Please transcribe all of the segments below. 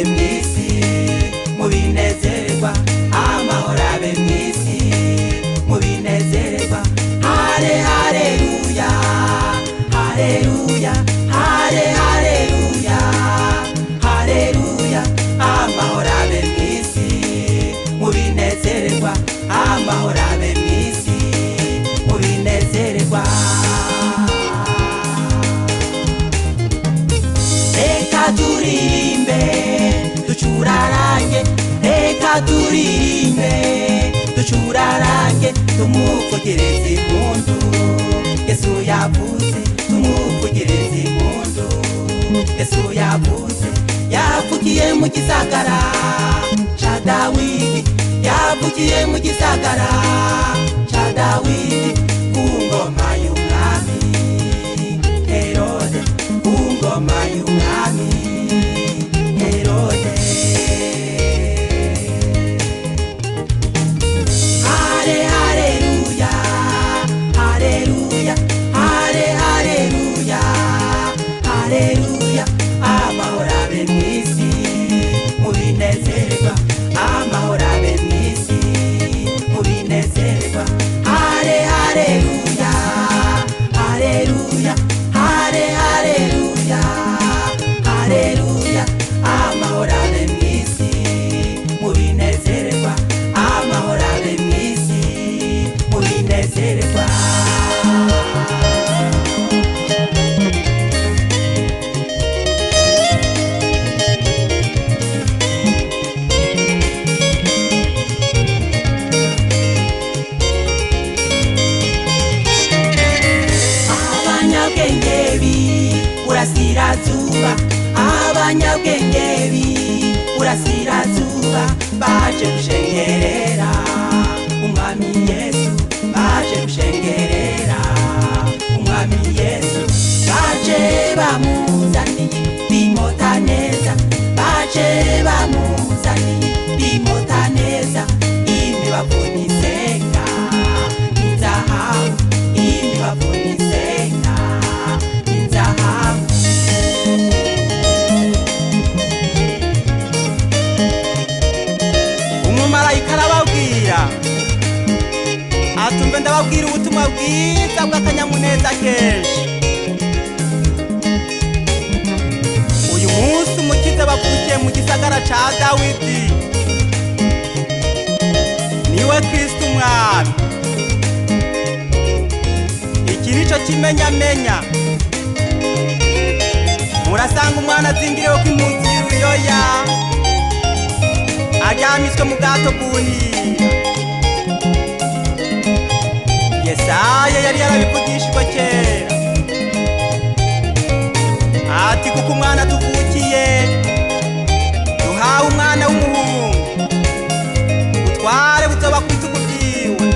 abe mwisi mubinezerwa amahoro abe mwisi mubinezerwa hale haleluya haleluya hale haleluya haleluya amahoro abe mwisi mubinezerwa amahoro abe mwisi mubinezerwa reka turirimbe ducurarange reka turirimbe ducurarange tumuvugereze impundu Yesu yavuze tumuvugereze impundu Yesu yavuze yavugiye mu gisagara ca Dawidi yavugiye mu gisagara ca Dawidi ku ngoma y'umwami Herode ku ngoma y'umwami Herode hale haleluya haleluya hale haleluya haleluya amahoro abe mwisi mubinezerwa amahoro abe mwisi mubinezerwa hale haleluya haleluya hale haleluya haleluya amahoro abe mwisi mubinezerwa amahoro abe mwisi mubinezerwa urasirazuba abanyabwengebi urasirazuba baje gushengerera umwami Yesu baje gushengerera umwami Yesu baje bamuzaniye bimotaneza baje bamuzaniye bimotaneza imibavunisenga inzahabu imibavunisenga inzahabu umumarayika arababwira atumve ndababwira ubutumwa bwiza bw'akanyamuneza kenshi uyu munsi umukiza bavukiye mu gisagara ca Dawidi niwe Kristo umwami iki nico kimenyamenya murasanga umwana azingiriwe ko impunzi y'uruyoya aryamitswe mu bwato bw'ubuhira Yesaya yari yarabivugishijwe kera ati kuko umwana tuvukiye duhawe umwana w'umuhungu utware buzoba ku bitugu vyiwe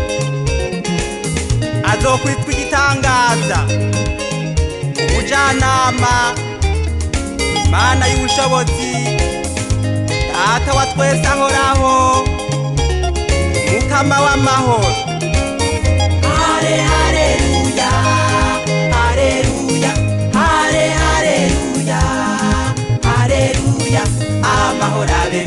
azokwitwa igitangaza umujanama Imana y'ubushobozi Data wa twese ahoraho Mukama w'amahoro hale haleluya haleluya hale haleluya haleluya amahoro abe